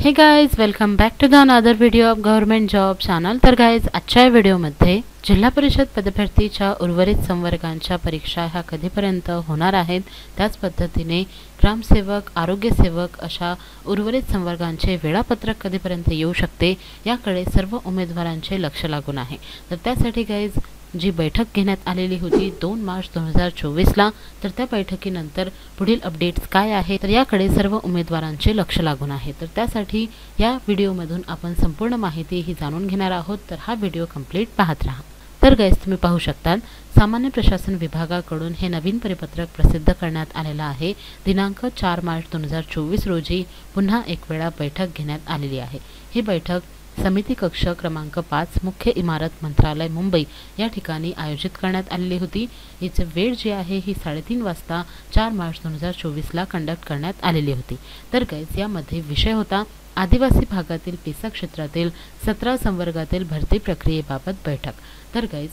हे guys, welcome back to the another video of government job channel. तर guys, आजच्या व्हिडिओमध्ये जिल्हा परिषद पदभरतीच्या उर्वरित संवर्गांच्या परीक्षा ह्या कधीपर्यंत होणार आहेत, त्याच पद्धतीने ग्रामसेवक, आरोग्यसेवक अशा उर्वरित संवर्गांचे वेळापत्रक कधीपर्यंत येऊ शकते याकडे सर्व उमेदवारांचे लक्ष लागून आहे। तर त्यासाठी गाइज जी बैठक घेण्यात आलेली होती 2 मार्च 2024ला, तर त्या बैठकीनंतर पुढील अपडेट्स काय आहे तर याकडे सर्व उमेदवारांचे लक्ष लागून आहे। तर त्यासाठी या व्हिडिओमधून आपण संपूर्ण माहिती ही जाणून घेणार आहोत, तर हा व्हिडिओ कंप्लीट पाहत राहा। तर गाइस, तुम्ही पाहू शकता सामान्य प्रशासन विभागाकडून हे नवीन परिपत्रक प्रसिद्ध करण्यात आलेला आहे। दिनांक 4 मार्च 2024 रोजी पुन्हा एक वेळा बैठक घेण्यात आलेली आहे। ही बैठक समिती कक्ष क्रमांक 5 मुख्य इमारत मंत्रालय मुंबई या ठिकाणी आयोजित करण्यात आलेली होती। हिची वेळ जी आहे ही 3:30 वाजता 4 मार्च 2024ला कंडक्ट करण्यात आलेली होती। तर गाइस, यामध्ये विषय होता आदिवासी भागातील पेसा क्षेत्रातील 17 संवर्गातील भरती प्रक्रियेबाबत बैठक। तर गाइस,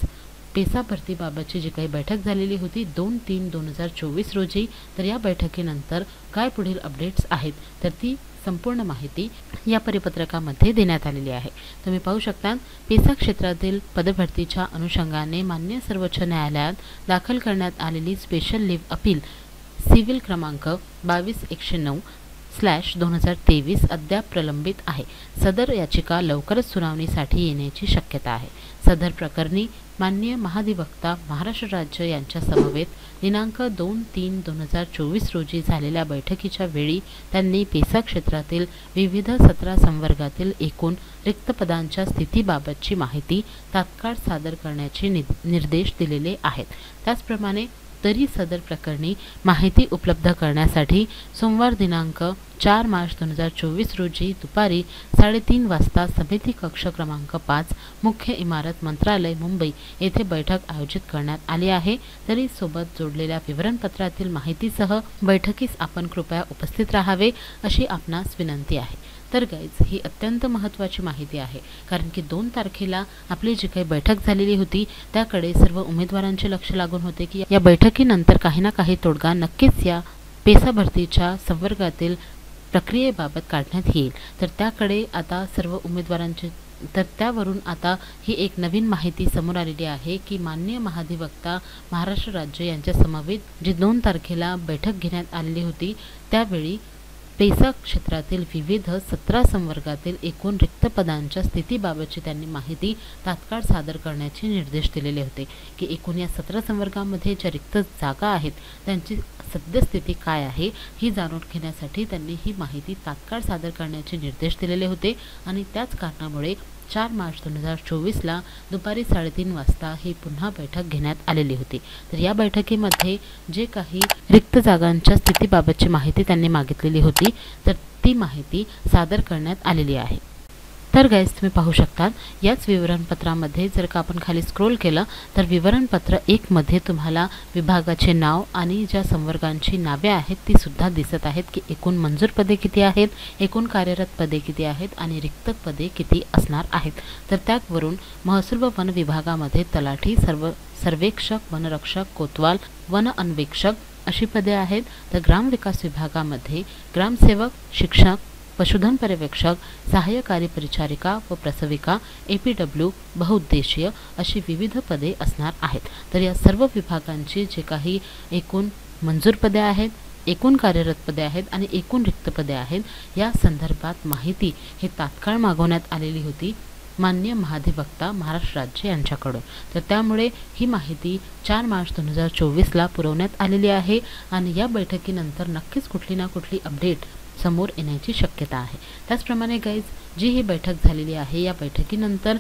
पेसा भरतीबाबतची जी काही बैठक झालेली होती 2/3/2024 रोजी, तर या बैठकीनंतर काय पुढील अपडेट्स आहेत तर ती संपूर्ण माहिती या परिपत्रकामध्ये देण्यात आलेली आहे। तुम्ही पाहू शकता पेसा क्षेत्रातील पदभरतीच्या अनुषंगाने मान्य सर्वोच्च न्यायालयात दाखल करण्यात आलेली स्पेशल लीव्ह अपील सिव्हिल क्रमांक 22-109/2023 अद्याप प्रलंबित आहे। सदर याचिका लवकरच सुनावणीसाठी येण्याची शक्यता आहे। सदर प्रकरणी माननीय महाधिवक्ता महाराष्ट्र राज्य यांच्या समवेत दिनांक 2/3/2024 रोजी झालेल्या बैठकीच्या वेळी त्यांनी पेसा क्षेत्रातील विविध 17 संवर्गातील एकूण रिक्त पदांच्या स्थितीबाबतची माहिती तात्काळ सादर करण्याचे निर्देश दिलेले आहेत। त्याचप्रमाणे तरी सदर प्रकरणी माहिती उपलब्ध करण्यासाठी सोमवार दिनांक 4 मार्च 2024 रोजी दुपारी 3:30 वाजता समिती कक्ष क्रमांक 5 मुख्य इमारत मंत्रालय मुंबई येथे बैठक आयोजित करण्यात आली आहे। तरी सोबत जोडलेल्या विवरणपत्रातील माहितीसह बैठकीस आपण कृपया उपस्थित राहावे अशी आपणास विनंती आहे। तर गाइज, ही अत्यंत महत्त्वाची माहिती आहे, कारण की 2 तारखेला आपली जी काही बैठक झालेली होती त्याकडे सर्व उमेदवारांचे लक्ष लागून होते की या बैठकीनंतर काही ना काही तोडगा नक्कीच या पेसा भरतीच्या संवर्गातील प्रक्रियेबाबत काढण्यात येईल। तर त्याकडे आता सर्व उमेदवारांचे त्यावरून आता ही एक नवीन माहिती समोर आलेली आहे की माननीय महाधिवक्ता महाराष्ट्र राज्य यांच्या समवेत जी 2 तारखेला बैठक घेण्यात आलेली होती त्यावेळी पेसा क्षेत्रातील विविध 17 संवर्गातील एकूण रिक्त पदांच्या स्थितीबाबतची त्यांनी माहिती तात्काळ सादर करण्याचे निर्देश दिलेले होते की एकूण या 17 संवर्गामध्ये ज्या रिक्त जागा आहेत त्यांची सद्यस्थिती काय आहे ही जाणून घेण्यासाठी त्यांनी ही माहिती तात्काळ सादर करण्याचे निर्देश दिलेले होते। आणि त्याच कारणामुळे 4 मार्च 2024ला दुपारी 3:30 वाजता ही पुन्हा बैठक घेण्यात आलेली होती। तर या बैठकीमध्ये जे काही रिक्त जागांच्या स्थितीबाबतची माहिती त्यांनी मागितलेली होती तर ती माहिती सादर करण्यात आलेली आहे। तर गाइस, तुम्ही पाहू शकता याच विवरणपत्रामध्ये जर का आपण खाली स्क्रोल केलं तर विवरणपत्र 1 मध्ये तुम्हाला विभागाचे नाव आणि ज्या संवर्गांची नावे आहेत ती सुद्धा दिसत आहेत की एकूण मंजूर पदे किती आहेत, एकूण कार्यरत पदे किती आहेत आणि रिक्त पदे किती असणार आहेत। तर त्यावरून महसूल व वन विभागामध्ये तलाठी, सर्वेक्षक, वनरक्षक, कोतवाल, वन अन्वेषक अशी पदे आहेत। तर ग्रामविकास विभागामध्ये ग्रामसेवक, शिक्षक, पशुधन पर्यवेक्षक, सहाय्यकारी परिचारिका व प्रसविका, APW, बहुउद्देशीय अशी विविध पदे असणार आहेत। तर या सर्व विभागांची जे काही एकूण मंजूर पदे आहेत, एकूण कार्यरत पदे आहेत आणि एकूण रिक्त पदे आहेत या संदर्भात माहिती हे तात्काळ मागवण्यात आलेली होती माननीय महाधिवक्ता महाराष्ट्र राज्य यांच्याकडून। तर त्यामुळे ही माहिती 4 मार्च 2024ला पुरवण्यात आलेली आहे आणि या बैठकीनंतर नक्कीच कुठली ना कुठली अपडेट समोर येण्याची शक्यता आहे। त्याचप्रमाणे गाइज, जी ही बैठक झालेली आहे या बैठकीनंतर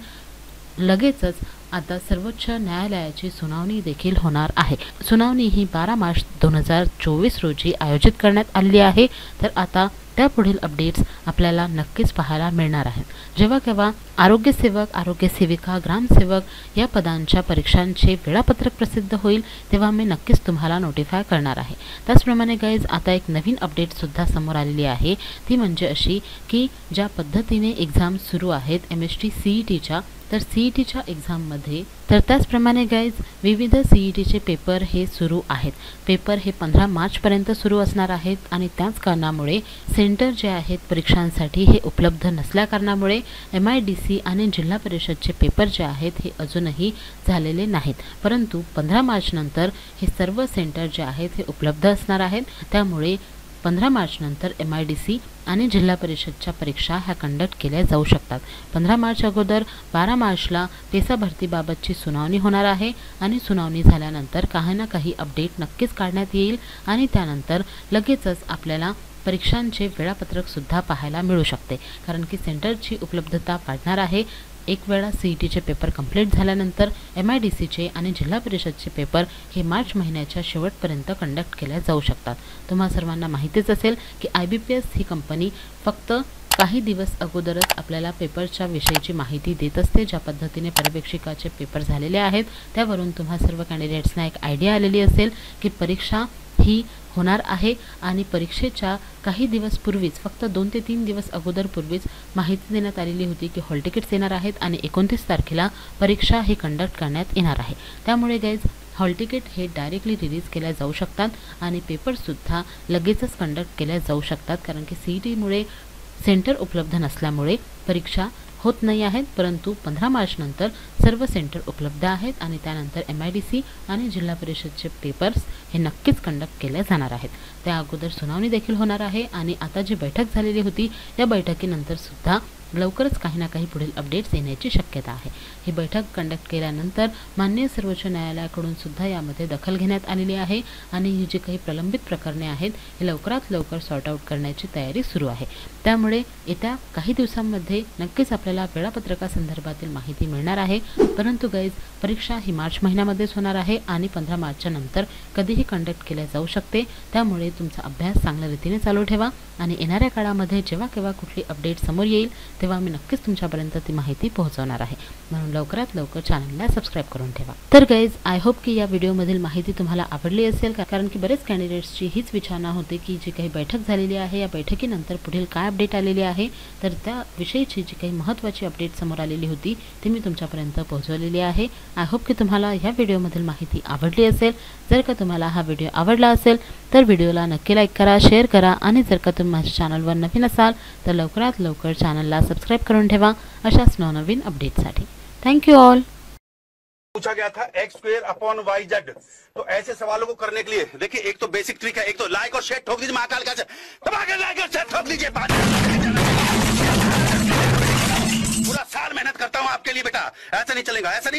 लगेचच आता सर्वोच्च न्यायालयाची सुनावणी देखील होणार आहे। सुनावणी ही 12 मार्च 2024 रोजी आयोजित करण्यात आलेली आहे। तर आता त्यापुढील अपडेट्स आपल्याला नक्कीच पाहायला मिळणार आहेत। जेव्हा केव्हा आरोग्यसेवक, आरोग्यसेविका, ग्रामसेवक या पदांच्या परीक्षांचे वेळापत्रक प्रसिद्ध होईल तेव्हा मी नक्कीच तुम्हाला नोटिफाय करणार आहे। त्याचप्रमाणे गाइज, आता एक नवीन अपडेटसुद्धा समोर आलेली आहे, ती म्हणजे अशी की ज्या पद्धतीने एक्झाम सुरू आहेत MST CETच्या, तर CETच्या एक्झाममध्ये तर त्याचप्रमाणे गाईज विविध CETचे पेपर हे सुरू आहेत. पेपर हे 15 मार्चपर्यंत सुरू असणार आहेत आणि त्याच कारणामुळे सेंटर जे आहेत परीक्षांसाठी हे उपलब्ध नसल्याकारणामुळे MIDC आणि जिल्हा परिषदचे पेपर जे आहेत हे अजूनही झालेले नाहीत. परंतु 15 मार्चनंतर हे सर्व सेंटर जे आहेत हे उपलब्ध असणार आहेत. त्यामुळे 15 मार्चनंतर MIDC आणि जिल्हा परिषदच्या परीक्षा ह्या कंडक्ट केल्या जाऊ शकतात. 15 मार्च अगोदर 12 मार्चला पेसा भरतीबाबतची सुनावणी होणार आहे आणि सुनावणी झाल्यानंतर काही ना काही अपडेट नक्कीच काढण्यात येईल आणि त्यानंतर लगेचच आपल्याला परीक्षांचे वेळापत्रकसुद्धा पाहायला मिळू शकते. कारण की सेंटरची उपलब्धता वाढणार आहे. एक वेळा CETचे पेपर कंप्लीट झाल्यानंतर MIDCचे आणि जिल्हा परिषदचे पेपर हे मार्च महिन्याच्या शेवटपर्यंत कंडक्ट केल्या जाऊ शकतात. तुम्हा सर्वांना माहितीच असेल की IBPS ही कंपनी फक्त काही दिवस अगोदरच आपल्याला पेपरच्या विषयीची माहिती देत असते. ज्या पद्धतीने पर्यवेक्षिकाचे पेपर झालेले आहेत त्यावरून तुम्हा सर्व कॅन्डिडेट्सना एक आयडिया आलेली असेल की परीक्षा ही होणार आहे आणि परीक्षेच्या काही दिवस पूर्वीच फक्त 2 ते 3 दिवस अगोदर पूर्वीच माहिती देण्यात आलेली होती की हॉल तिकीट्स येणार आहेत आणि 29 तारखेला परीक्षा ही कंडक्ट करण्यात येणार आहे. त्यामुळे गाईज हॉल तिकीट हे डायरेक्टली रिलीज केल्या जाऊ शकतात आणि पेपरसुद्धा लगेचच कंडक्ट केल्या जाऊ शकतात. कारण की CETमुळे सेंटर उपलब्ध नसल्यामुळे परीक्षा होत नाही आहेत. परंतु 15 मार्चनंतर सर्व सेंटर उपलब्ध आहेत आणि त्यानंतर MIDC आणि जिल्हा परिषदचे पेपर्स हे नक्कीच कंडक्ट केले जाणार आहेत. त्या अगोदर सुनावणी देखील होणार आहे आणि आता जी बैठक झालेली होती या बैठकीनंतर सुद्धा लवकरच काही ना काही पुढील अपडेट्स येण्याची शक्यता आहे. ही बैठक कंडक्ट केल्यानंतर माननीय सर्वोच्च न्यायालयाकडून सुद्धा यामध्ये दखल घेण्यात आलेली आहे आणि ही जी काही प्रलंबित प्रकरणे आहेत हे लवकरात लवकर सॉर्ट आउट करण्याची तयारी सुरू आहे. त्यामुळे येत्या काही दिवसांमध्ये नक्कीच आपल्याला वेळापत्रकासंदर्भातील माहिती मिळणार आहे. परंतु गाईज परीक्षा ही मार्च महिन्यामध्येच होणार आहे आणि 15 मार्चच्या नंतर कधीही कंडक्ट केल्या जाऊ शकते. त्यामुळे तुमचा अभ्यास चांगल्या रीतीने चालू ठेवा आणि येणाऱ्या काळामध्ये जेव्हा केव्हा कुठली अपडेट समोर येईल तेव्हा मी नक्कीच तुमच्यापर्यंत ती माहिती पोहोचवणार आहे. म्हणून लवकरात लवकर चॅनलला सबस्क्राईब करून ठेवा. तर गाईज आय होप की या व्हिडिओमधील माहिती तुम्हाला आवडली असेल. कारण की बरेच कॅन्डिडेट्सची हीच विचारणा होती की जी काही बैठक झालेली आहे या बैठकीनंतर पुढील काय अपडेट आलेली आहे. तर त्या विषयीची जी काही महत्त्वाची अपडेट समोर आलेली होती ती मी तुमच्यापर्यंत पोहोचवलेली आहे. आय होप की तुम्हाला ह्या व्हिडिओमधील माहिती आवडली असेल. जर का तुम्हाला हा व्हिडिओ आवडला असेल तर व्हिडिओला नक्की लाईक करा, शेअर करा आणि जर का तुम्ही माझ्या चॅनलवर नवीन असाल तर लवकरात लवकर चॅनलला सबस्क्राईब करून ठेवा अशाच नवनवीन अपडेटसाठी. Thank you all. पूछा गया था x² / YZ। तो ऐसे सवालों को करने के लिए देखिए एक तो बेसिक ट्रिक है, एक तो लाइक और शेयर ठोक दीजिए महाकाल का दबा के लाइक और शेयर ठोक दीजिए। पूरा साल मेहनत करता हूं आपके लिए बेटा, ऐसा नहीं चलेगा, ऐसा नहीं